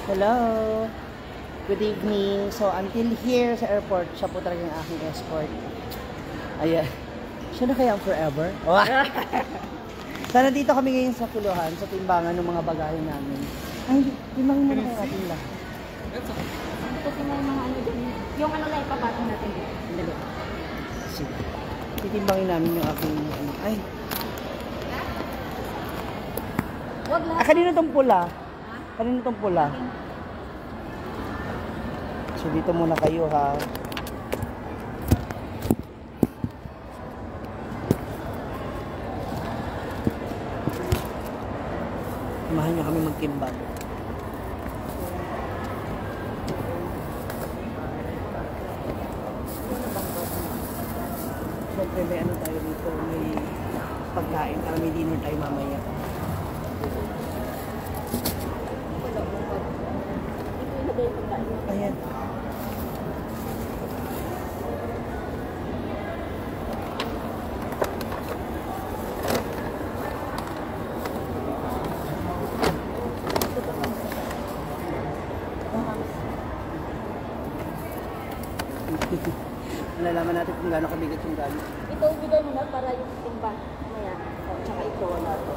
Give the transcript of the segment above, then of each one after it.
Hello. Good evening. So, until here sa airport, siya po talaga yung aking escort. Ayan. Siya na kaya ang forever? Oh. So, nandito kami ngayon sa kiluhan, sa timbangan ng mga bagahe namin. Ay, timbangin mo na kayo natin lahat. Ito yung mga ano dyan. Yung ano na ipapatong natin dito. Dali. Sige. Titimbangin namin yung aking ano. Ay. Wag lang. Kanino tong pula? Kanino tong pula? So, dito muna kayo ha. Samahan nyo kami magtimbang. Siyempre may ano tayo dito, may pagkain para may dinner tayo mamaya. Ayan. Nalalaman natin kung gaano kabigat yung gamit. Ito bigay mo na para yung timba. Mamaya. Tsaka ito wala ito.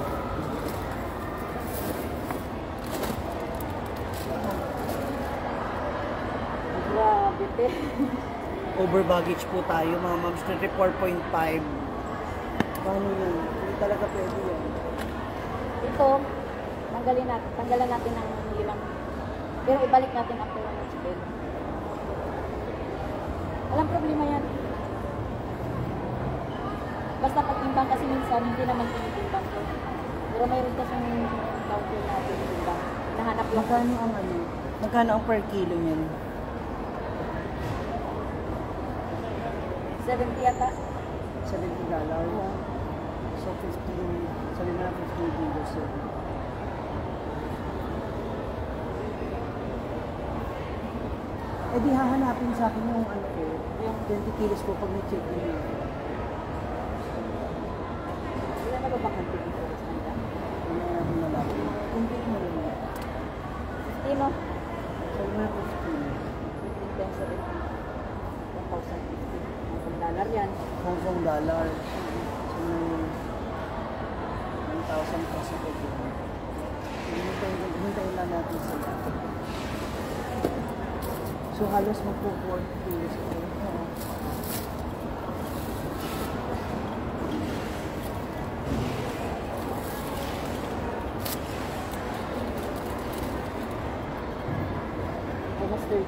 Grabe te. Over baggage po tayo mga moms, 24.5. Paano yun? Hindi talaga pwede yan. Ito, tanggalan natin ng limang. Pero ibalik natin after ng spell. Walang problema yan. Basta pagtimbang kasi minsan hindi naman tinitimbang ko. Pero mayroon kasing counter natin timbang. Nahanap lang. Magkano ang ano? Magkano ang per kilo niyan? 70 yata. $70. So 15, sabi mo na 15 kilos yun. Eh di hahanapin sa akin yung ano ko, yung 20 kilos ko pag na-check in yun. Hindi na nababakante dito. Hindi na natin malaki. Complete mo rin yun. 15 no? Sabi mo na 15. 15 peso rin. 1,050. $1,000 yan. Hong Kong dollar. So, 1,000 peso po yun. Hintayin lang natin sila. So, halos magpo-4 kilos ko. Almost 30.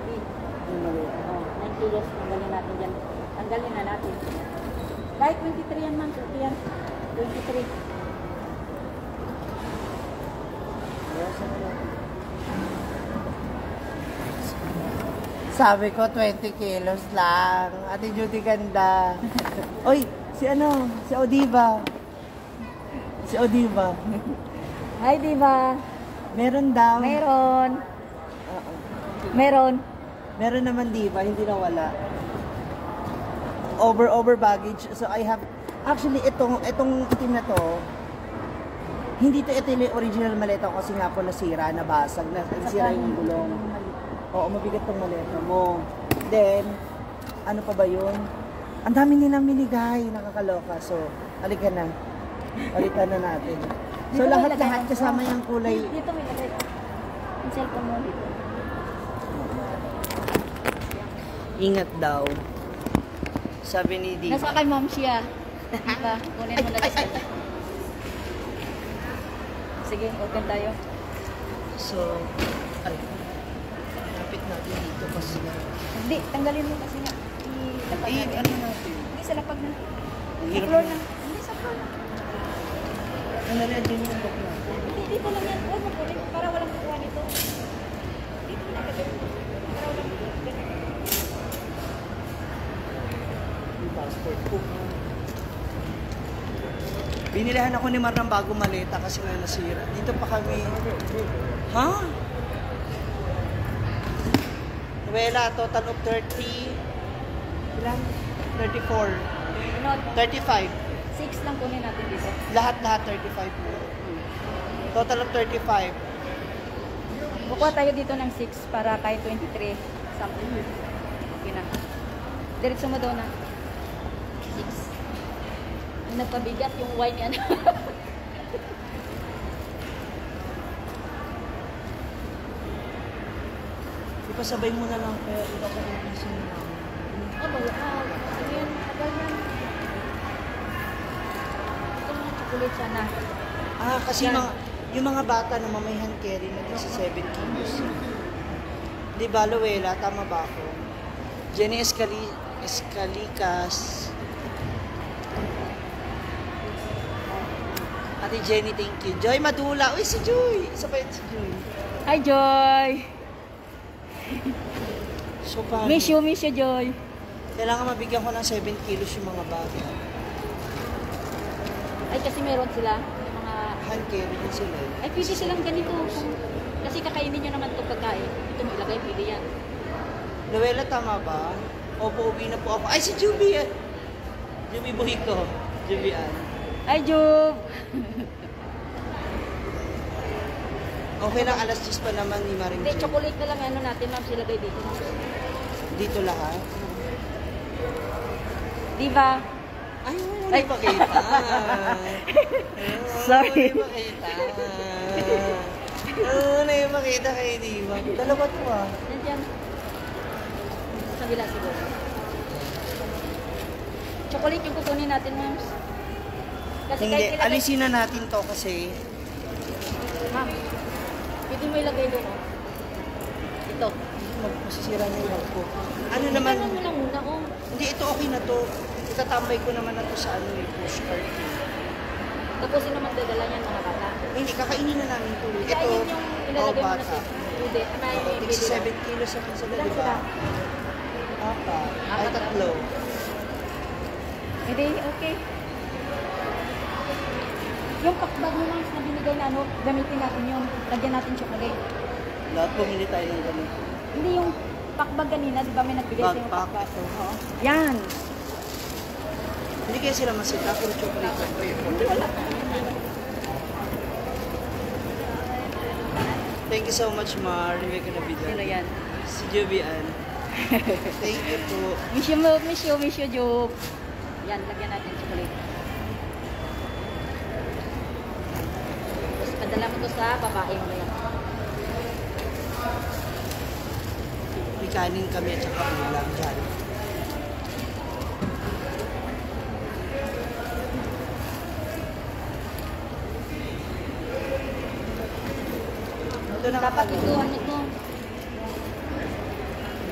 Yung maliit. 9 kilos. Tanggalin natin dyan. Tanggalin na natin. Kahit 23 yan man. 30 yan. 23. Sabi ko 20 kilos lang. Ate Judy ganda. Oy, si ano? Si Odiva. Si Odiva. Hi, diba? Meron daw. Meron. Oo. Meron. Meron naman diba, hindi na wala. Over baggage. So I have actually itong itim na to. Hindi ito yung original maleta ko kasi nga po nasira, nabasag, nasira yung gulong. Oo, mabigat tong maleta mo. Then, ano pa ba yun? Ang dami nilang binigay, nakakaloka. So, halika na. Palitan na natin. So, Dito may lahat lagay. kasama yung kulay. Dito may lagay. Yung cellphone mo dito. Ingat daw. Sabi ni Di. Nasa kay mom siya. Diba? Kunin mo na lang. Sige, open tayo. So, ay. Lapit natin dito kasi na. Hindi, tanggalin mo kasi nga. Ilapag natin. Ano natin? Hindi, sa lapag na. Sa Hirap floor na. na. Hindi, sa floor na. Ano rin din yung book natin? Hindi, dito lang yan. Huwag mo kunin para walang kukuha nito. Dito na ka dito. Para walang kukuha. Yung passport ko. Binilahan ako ni Mar ng bagong maleta kasi nga nasira. Dito pa kami. Ha? Nuwela, total of 30. Ilan? 34. Ano, 35. 6 lang kunin natin dito. Lahat 35 po. Total of 35. Kuha tayo dito ng 6 para kahit 23 something. Okay na. Diretso mo daw na. 6. Nagpabigat yung wine yan. Ipasabay mo na lang kaya ikaw ko ng piso mo lang. Ano? Sige yan. Tagal yan. Ito mga chocolate sana. Kasi Yan. yung mga bata na may hand carry na din sa 7 kilos. Di ba, Luella? Tama ba ako? Jenny Escalicas. Ate Jenny, thank you. Joy Madula. Uy, si Joy. Isa pa yun si Joy. Hi, Joy! So, paano? Miss you, Joy. Kailangan mabigyan ko ng 7 kilos yung mga bata. Ay, kasi meron sila. Yung mga... Hand carry din sila. Ay, pwede silang ganito. Kasi kakainin nyo naman itong pagkain. Ito mo ilagay, pwede yan. Luella, tama ba? Opo, uwi na po ako. Ay, si Juby yan. Juby buhay ko. Juby Ann. Hi, Jub! Okay lang, alas 10 pa naman ni Maring Hindi, Juby. chocolate na lang ano natin, ma'am. Silagay dito. Dito lahat? Diba? Ay, Ay. hindi pakita. Sorry. Hindi pakita. Hindi makita kayo, di ba? Dalawa to ah. Nandiyan. Sa kabila siguro. Chocolate yung kukunin natin, ma'am. Kasi Hindi, kahit ilagay... alisin na natin to kasi Ma'am, pwede mo ilagay doon, oh. Ito. masisira na yung ko. Ano naman? Ano mo lang muna, oh. Hindi, ito okay na to. Itatambay ko naman na to sa ano eh, postcard. Tapos yun naman dadala niyan mga bata. Hindi, kakainin na namin to. Kaya Ito, yun yung ilalagay mo na bata. sa food eh. May bili Tigsa lang. 7 kilos ako sila, Ilan di ba? sila? Apat. Ay, Apat. tatlo. Hindi, okay. Yung pakbag mo lang na binigay na ano, gamitin natin yun. Lagyan natin chocolate. Lahat bumili tayo ng ganito. Hindi yung pakbag kanina, di ba may nagbigay sa yung Backpack. pakbag? Oo. Yan. Hindi kaya sila masita, puro chocolate. Hindi, wala. Thank you so much, Mar. Hindi ko na video. Sino yan? Si Jubian. Thank you po. Miss you, Job. Yan, lagyan natin chocolate. Tapos padala mo to sa babae mo yan. May kanin kami at saka ulam dyan. Ito na Dapat ito, ano to?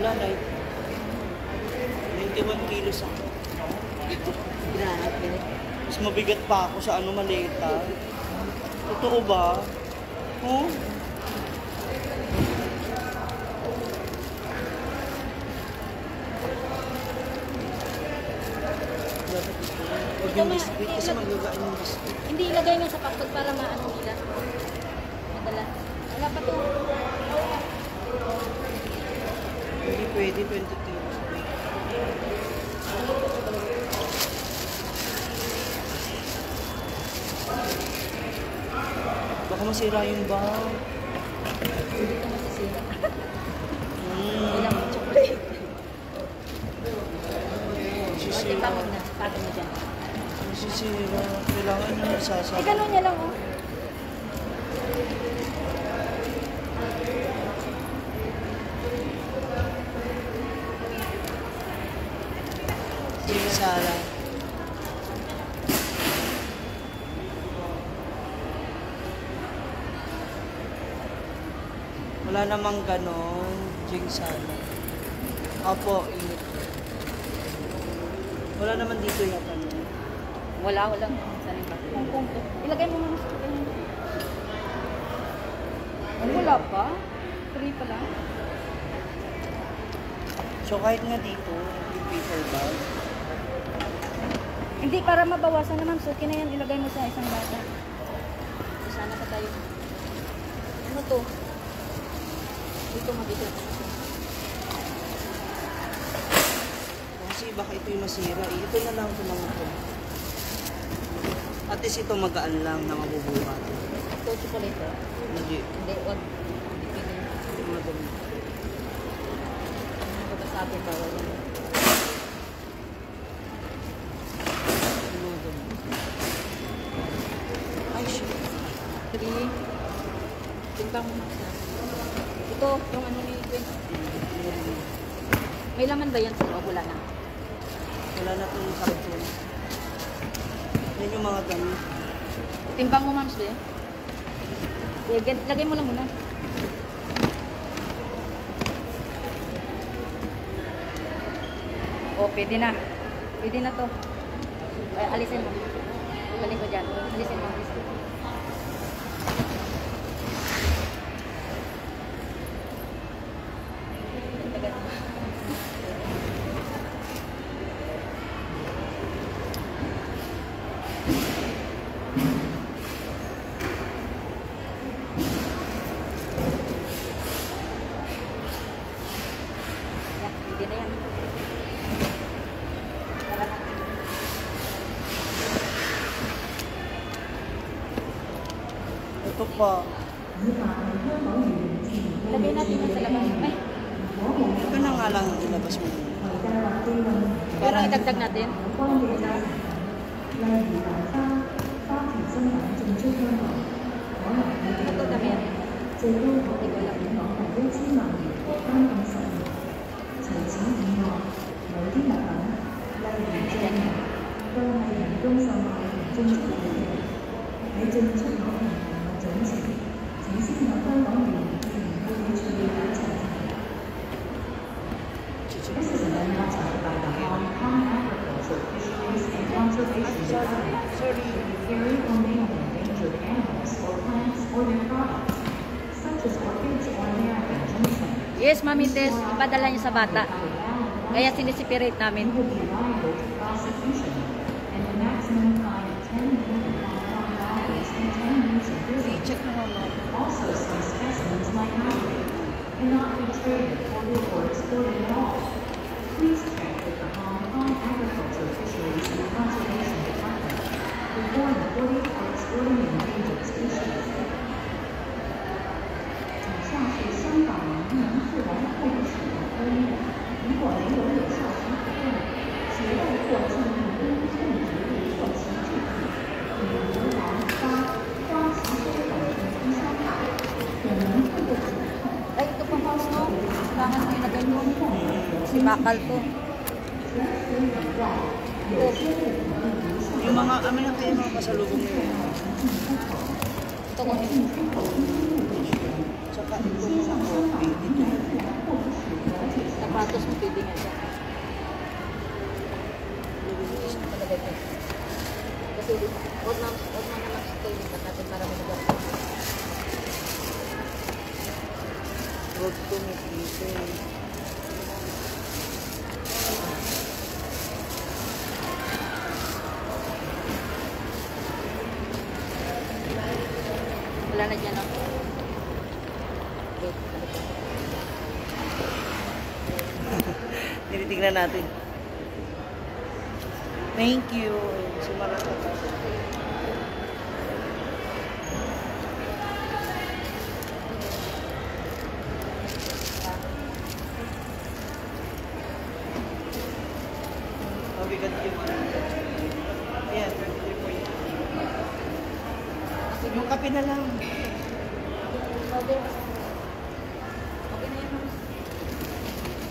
Wala na 91 kilos ako. Grabe. Mas mabigat pa ako sa ano maleta. Totoo ba? Oh? Dapat ito. Huwag yung biscuit kasi magagaan yung biscuit. Hindi, ilagay mo sa pakbag para maano nila. Madala. Wala pa to. Hindi pwede 20 kilos. Baka masira yung bag. Hindi ko masisira. Hmm. Ilang chocolate. Okay, Masisira. pagod na. Pagod na dyan. Masisira. Kailangan na nasasama. Eh, ganun niya lang, oh. Sige, Sara. Wala namang ganon. Jing Sara. Opo, init. Wala naman dito yata. Wala. Saan yung bakit? Ilagay mo muna sa kanya. Ano, wala pa? 3 pa lang. So kahit nga dito, yung paper bag. Hindi, para mabawasan naman. So, na yan, ilagay mo sa isang bata. Sana pa tayo. Ano to? Dito mabigat. Kasi baka ito yung masira. Ito na lang ito mga to. At least ito magaan lang na mabubuhat. Ito, chocolate. Hindi. Hindi, wag. Hindi pwede. ating bawal yan. Ay, shit. 3. Timbang mo. Ito, yung ano ni Gwen. May laman ba yan sir? O wala na? Wala na itong karton. Yan yung mga dami. Timbang mo, ma'am, sir. Lagay mo lang muna. O, pwede na. Pwede na to. Ay, alisin mo. Balik ko dyan. Alisin mo. Alisin mo. Yan, pwede na yan. Ito pa. Lagay natin yan sa labas. Ay, Ito na nga lang ilabas mo. pero idagdag natin. Ito dami yan. Hindi ko alam. Sorry. Yes, Mami Tess, ipadala niyo sa bata. Kaya sinisiperate namin. Check mo mama. Ay, ito pang house mo. Kailangan mo ilagay mo. Si bakal to. Yung mga, amin lang kayo mga pasalubong nyo. Ito ko. Tsaka ito mga coffee dito. Sapatos mo pwede nga siya. Palagay ko. Kasi, huwag na naman sa toilet at natin para may lugar. Road to meet dito. Wala na dyan, no? Wait, balik ko. Tinitignan natin. Thank you. Sumarap ka. Mabigat yung ano. Ayan, 23.8. Yung kape na lang. Okay. Okay na yan, ma'am.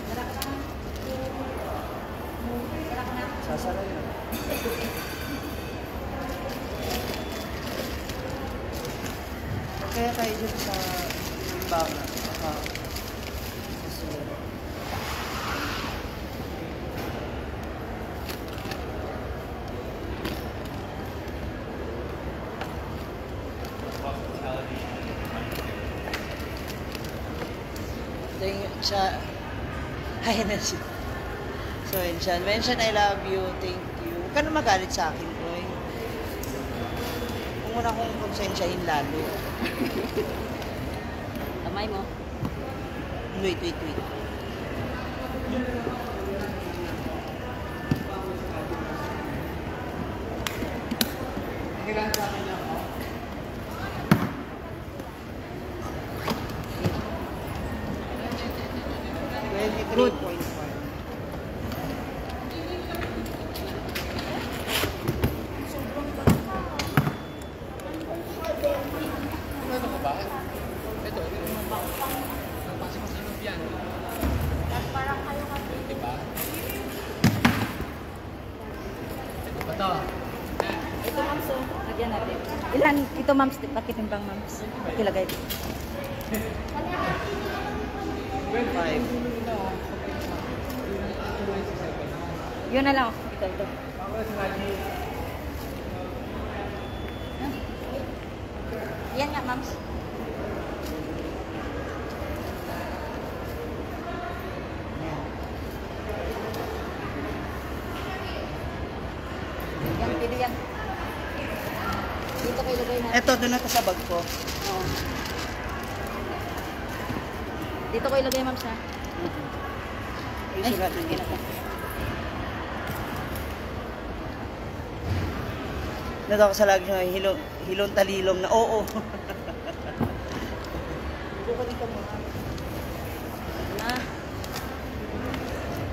Tara ka na. Tara ka na. Sasara yun. Kaya tayo dyan sa limbangan. Kasi ito yung siya. Hi, Nancy. So, yun siya. Mention, I love you. Thank you. Huwag ka na magalit sa akin, Chloe. Kung muna kong konsensyahin lalo. Kamay mo. Wait. Kailangan sa akin ako. 23.5. Ilan? Ito, ma'am. Bakit timbang, ma'am? Ilagay dito. 5. Yun na lang. Ito. Yan nga, ma'am. Yan, pili yan. Dito kayo lagay na. Eto, doon na to sa bag ko. Oo. Dito ko ilagay, ma'am, sa. Ay, natin okay na to. Nito ako sa lagi na hilong talilong na oo. Bukod ka mo. Ah,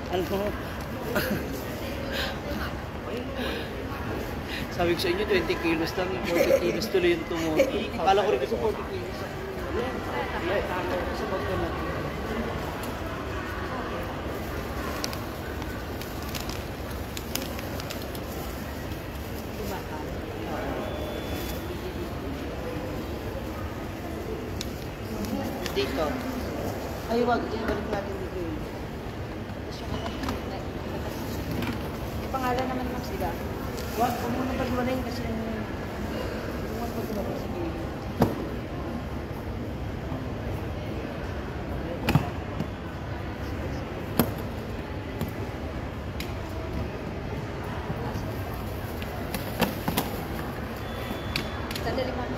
Ano? Sabi ko sa inyo, 20 kilos lang. 40 kilos tuloy yung tumo. Akala ko rin kasi 40 kilos. Sa bag ko na. diba ka? Dito. Ay, wag. Balik natin dito yun. May pangalan naman, ma'am, diba? Wag, kung muna pag-iwalayin kasi huwag pag-iwalayin sa gilid. Sandali, ma'am.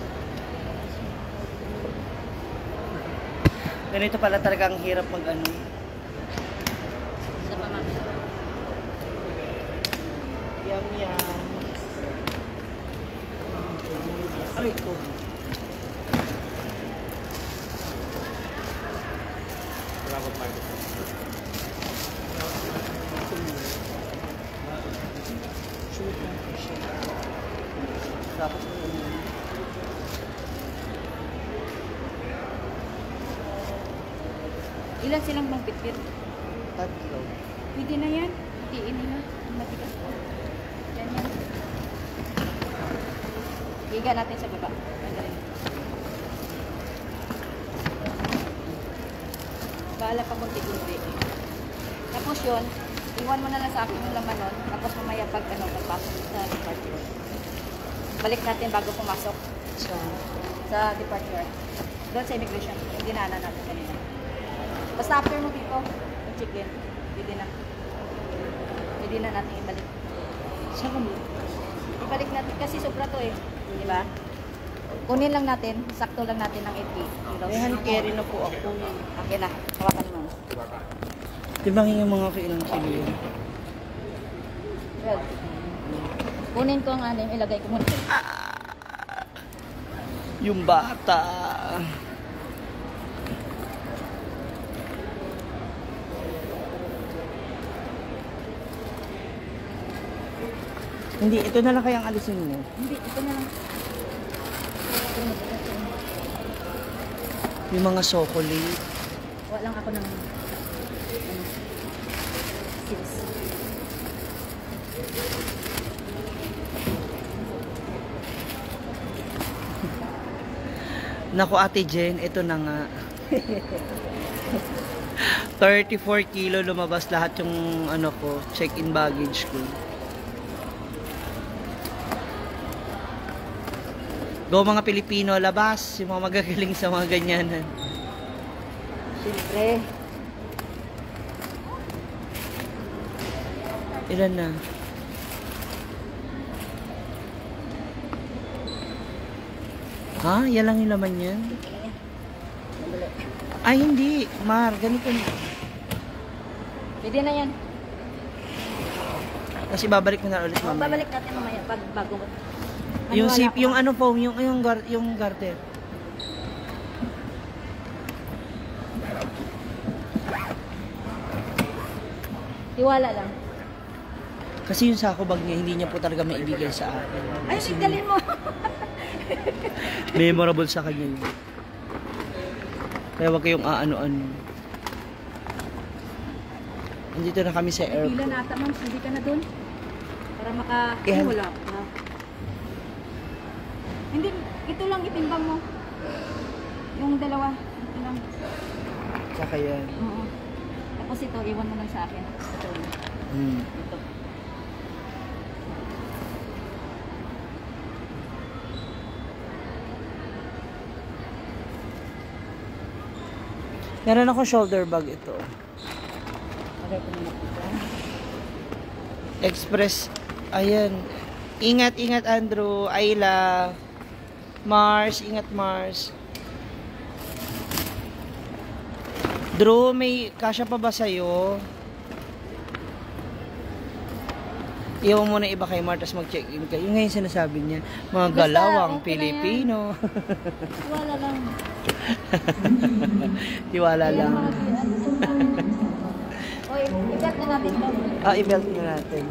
Ganito pala talaga ang hirap mag-ano. Sa ma'am. Yum, yum. Aray ko. Tapos Ilan silang bang bitbit? tatlo. Pwede na yan. Tiin nila. Matigas po. Yan yan. Higa natin sa baba. Magaling. Bahala pa kunti-kunti. Tapos yun, iwan mo na lang sa akin yung laman nun. Tapos mamaya pag pagpasok sa departure. Balik natin bago pumasok sa departure. Doon sa immigration. Yung dinaanan natin kanina. Basta after mo dito, check in. Pwede na. Pwede na natin ibalik. Saan kami? Ibalik natin kasi sobra to eh. Di ba? Kunin lang natin, sakto lang natin ng 8 kilos. May hand carry na po ako. Okay na, hawakan mo. Tibangin yung mga kailang kilo yun. Well, kunin ko ang anim, ilagay ko muna. Yung bata. Hindi, ito na lang kayang alisin mo. Hindi, ito na lang. Yung mga chocolate. Wala lang ako ng seals. Naku, Ate Jen, ito na nga. 34 kilo lumabas lahat yung ano ko, check-in baggage ko. Go mga Pilipino, labas yung mga magagaling sa mga ganyanan. Siyempre. Ilan na? Ha? Yan lang yung laman yan? Ay, hindi. Mar, ganito na. Pwede na yan. Kasi babalik mo na ulit mamaya. Babalik natin mamaya pag bago mo. Yung Maniwala sip, ka yung ba? ano po, yung garter. Tiwala lang. Kasi yung sako bag niya, hindi niya po talaga maibigay sa akin. Ay, Kasi tiggalin mo. memorable sa kanya yun. Kaya wag kayong aano-ano. Nandito na kami sa Pila airport. na ata, ma'am. Hindi ka na dun. Para maka... Yan. Wala ka. Hindi, ito lang itimbang mo. Yung dalawa. Ito lang. Tsaka yan. Oo. Tapos ito, iwan mo lang sa akin. Ito. Ito. Meron ako shoulder bag ito. Okay, ito naman ito. Express. Ayan. Ingat, ingat Andrew. Ayla. Mars. Ingat Mars. Drew, may kasya pa ba sa'yo? Iwan mo na iba kay Mars, tapos mag-check-in ka. Yung ngayon sinasabi niya, mga Basta, galawang okay na yan. Pilipino. Wala lang. Tiwala lang. Oy, i-cut na natin to. Ah, i-belt na natin.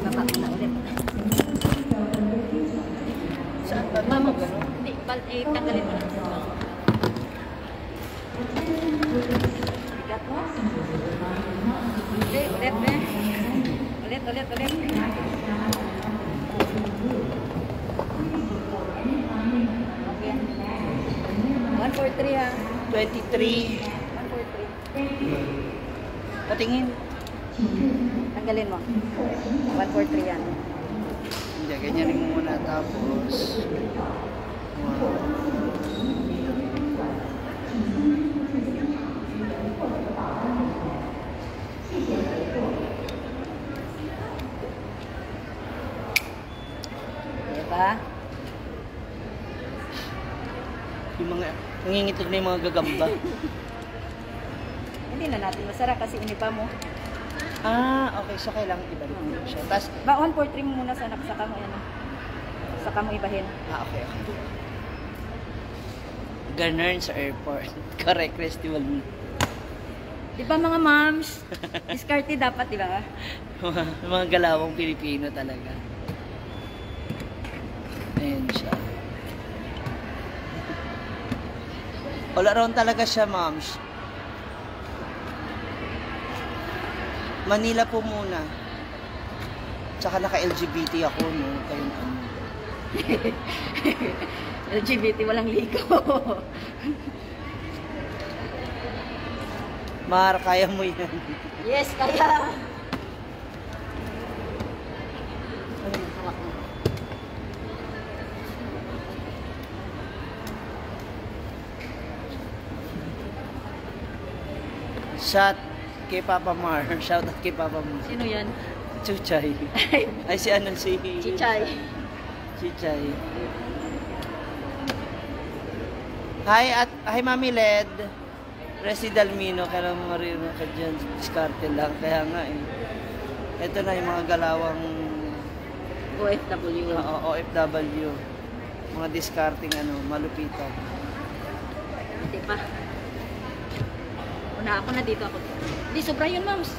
Baba ko na ulit. Saan ba? Mama, hindi, tanggalin mo na. Bigat mo. Ulit, ulit, eh. Ulit, ulit, ulit. Okay. 143 ha. 23. 143. Patingin. Tanggalin mo. 143 yan. Hindi, ganyan rin muna. Tapos, Diba? yung mga, nangingitig na yung mga gagamba. Hindi na natin masara kasi iniba mo. Ah, okay. So, kailangan ibalik mo siya. Tapos, Ba, 143 mo muna sa saka mo yan. Saka mo ibahin. okay, okay. Ganun sa airport. Correct, festival mo. Di ba mga moms? Discarded dapat, di ba? Mga galawang Pilipino talaga. Ayan siya. All around talaga siya, moms. Manila po muna. Tsaka naka-LGBT ako, no? Kayong ano. LGBT walang liko. Mar, kaya mo yan. Yes, kaya. Shout kay Papa Mar. Shout out kay Papa Mar. Sino yan? Chuchay. Ay, si ano, si... Chichay. Chichay. Hi, Mami Led. Resi Dalmino, kaya marino ka dyan. Diskarte lang. Kaya nga eh. Ito na yung mga galawang OFW. OFW. Mga discarding malupitan. Hindi pa. Una ako na dito ako. Hindi, sobra yun, moms.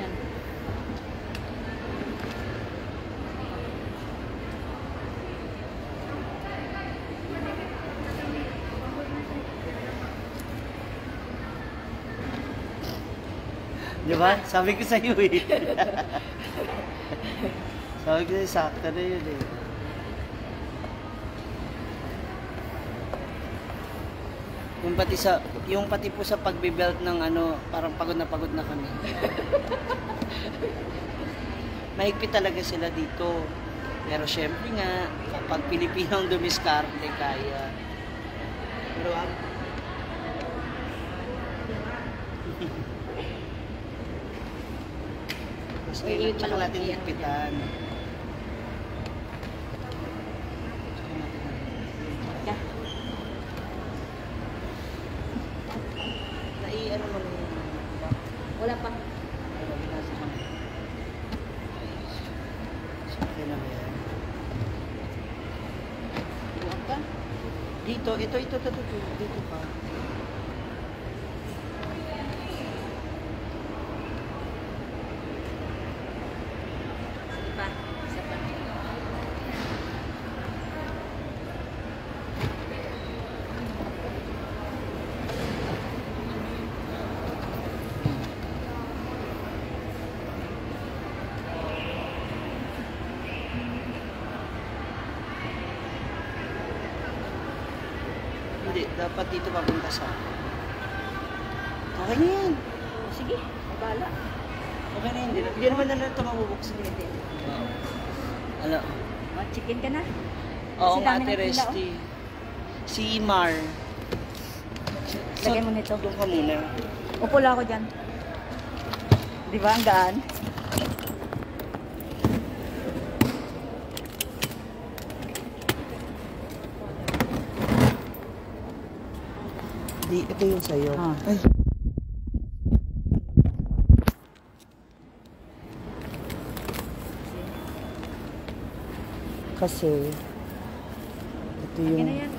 Yan. Di ba? Sabi ko sa iyo eh. Sabi ko sa'yo, sakto na yun eh. Yung pati po sa pagbe-belt ng parang pagod na kami. Mahigpit talaga sila dito. Pero syempre nga, kapag Pilipinong dumiskarte, kaya. Pero mas ngayon, tsaka natin higpitan. Yeah. Ano mo na yun? Wala pa. Okay lang yan. Buwan ka? Dito pa. Sige pa. Isa pa. Hindi, dapat dito papunta sa... Okay na yan. Sige, magala. Okay na yan. Hindi naman na ito mabubuksan. Ano? Chicken ka na? Oo, Kasi dami Ate ng pila, Resty. Si Mar. Lagyan mo nito. Doon ka muna. Upo lang ako dyan. Di ba? Ang gaan. Di, ito yung sa'yo. Ah. Ay. Kasi, ito Sige na yung, yan.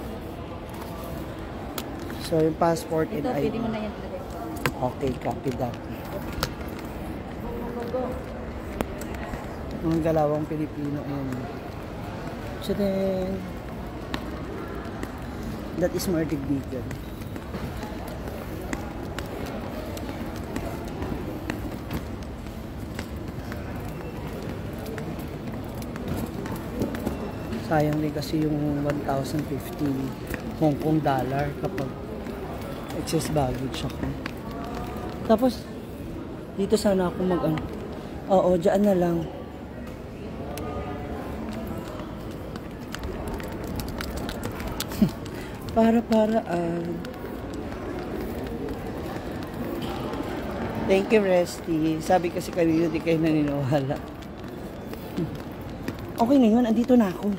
so yung passport Ito, and ID. pwede mo na yan ilagay. Okay, copy that. Mga galawang Pilipino and so then that is Mardig Beacon. Sayang din kasi yung 1,050 Hong Kong dollar kapag excess baggage ako. Tapos dito sana ako mag-ano. Oo, dyan na lang. Para-paraan. Thank you, Resty. Sabi kasi kanina di kayo naniniwala. Okay na yun, andito na ako.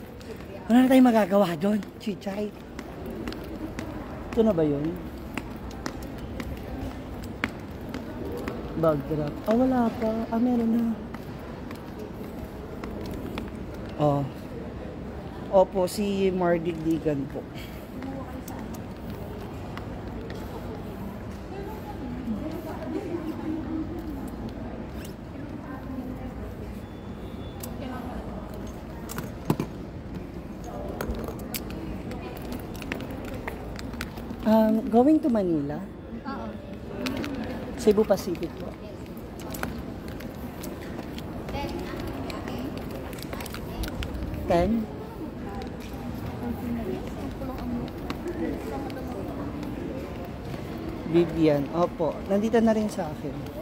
Wala na tayong magagawa doon, Chichay. Ito na ba yun? Bag drop. Ah, wala pa. Ah, meron na. Oh. Opo, si Mardigdigan po. Going to Manila? Oo. Cebu Pacific po. Ten? Vivian. Opo. Nandito na rin sa akin.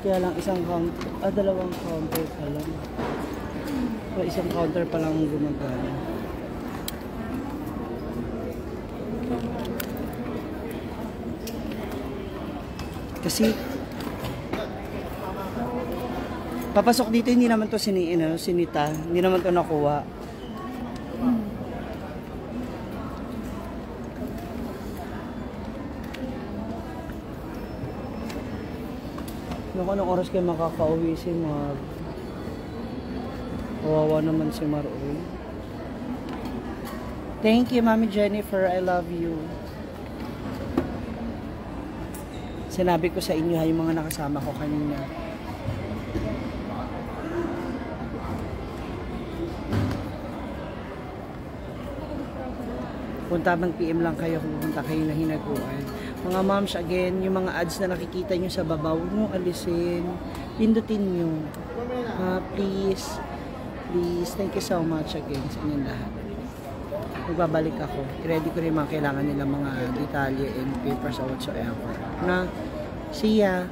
Kaya lang isang counter, dalawang counter pa lang. O isang counter pa lang gumagana. Kasi papasok dito hindi naman to sinita, hindi naman to nakuha. Kung anong oras kayo makaka-uwi si Mar. Kawawa naman si Mar. Thank you, Mami Jennifer. I love you. Sinabi ko sa inyo yung mga nakasama ko kanina. Kung tamang PM lang kayo, kung pupunta kayo na Hinaguan. Mga moms, again, yung mga ads na nakikita nyo sa baba, huwag nyo alisin. Pindutin nyo. Please. Please. Thank you so much again sa inyong lahat. Magbabalik ako. I-ready ko rin mga kailangan nila mga detalye and papers or whatsoever. Na, see ya!